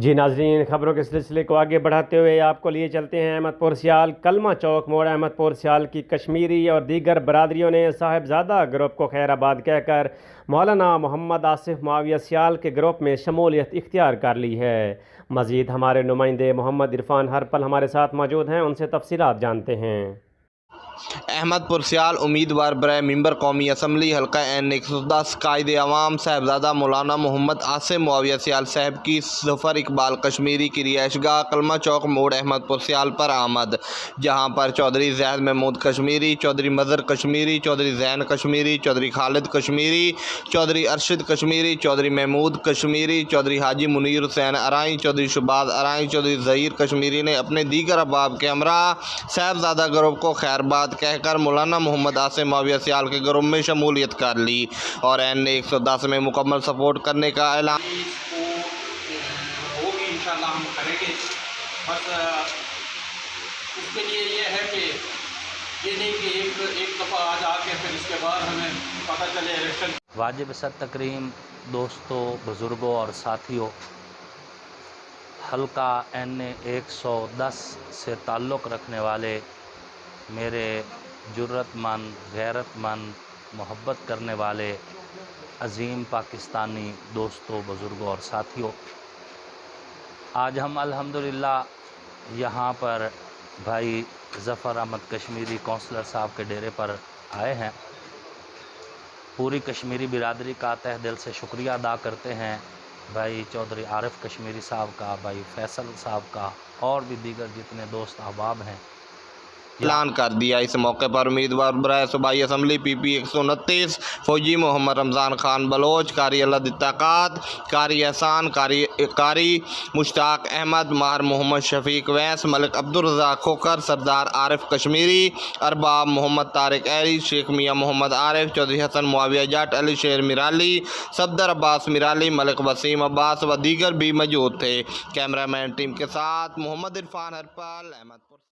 جی ناظرین، خبروں کے سلسلے کو آگے بڑھاتے ہوئے آپ کو لیے چلتے ہیں احمد پور سیال کلمہ چوک موڑ۔ احمد پور سیال کی کشمیری اور دیگر برادریوں نے صاحبزادہ گروپ کو خیر آباد کہہ کر مولانا محمد آصف معاویہ سیال کے گروپ میں شمولیت اختیار کر لی ہے۔ مزید ہمارے نمائندے محمد عرفان ہر پل ہمارے ساتھ موجود ہیں، ان سے تفصیلات جانتے ہیں۔ احمد پور سیال امیدوار برائے ممبر قومی اسمبلی حلقہ این 110 قائد عوام صاحبزادہ مولانا محمد آصف معاویہ سیال صاحب کی ظفر اقبال کشمیری کی رہائش گاہ کلمہ چوک موڑ احمد پور سیال پر آمد، جہاں پر چودھری زید محمود کشمیری، چودھری مظہر کشمیری، چودھری زین کشمیری، چودھری خالد کشمیری، چودھری ارشد کشمیری، چودھری محمود کشمیری، چودھری حاجی منیر حسین ارائیں، چودھری شہباز ارائیں، چودھری ظہیر کشمیری نے اپنے دیگر احباب کے ہمراہ صاحبزادہ گروپ کو خیر باد کہہ کر مولانا محمد آصف معاویہ سیال کے گروپ میں شمولیت کر لی اور این 110 میں مکمل سپورٹ کرنے کا اعلان۔ ہوگی انشاءاللہ ہم کریں گے، بس اس کے لیے یہ ہے کہ یہ نہیں کہ ایک دفعہ آج آ کے پھر اس کے بعد ہمیں پتہ چلے الیکشن۔ واجب صد تکریم دوستوں، بزرگوں اور ساتھیوں، حلقہ این 110 سے تعلق رکھنے والے میرے جرت مند، غیرت مند، محبت کرنے والے عظیم پاکستانی دوستوں، بزرگوں اور ساتھیوں، آج ہم الحمدللہ یہاں پر بھائی ظفر احمد کشمیری کونسلر صاحب کے ڈیرے پر آئے ہیں۔ پوری کشمیری برادری کا تہ دل سے شکریہ ادا کرتے ہیں، بھائی چودھری عارف کشمیری صاحب کا، بھائی فیصل صاحب کا، اور بھی دیگر جتنے دوست احباب ہیں۔ اعلان کر دیا۔ اس موقع پر امیدوار برائے صوبائی اسمبلی پی پی 129 فوجی محمد رمضان خان بلوچ، قاری اللہ دتاقات، قاری احسان، قاری مشتاق احمد، ماہر محمد شفیق ویس، ملک عبدالرزاق کھوکھر، سردار عارف کشمیری، ارباب محمد طارق ایری، شیخ میاں محمد عارف، چودھری حسن معاویہ جٹ، علی شیر میرالی، صفدر عباس میرالی، ملک وسیم عباس و دیگر بھی موجود تھے۔ کیمرہ مین ٹیم کے ساتھ محمد عرفان ہر پل، احمد پور۔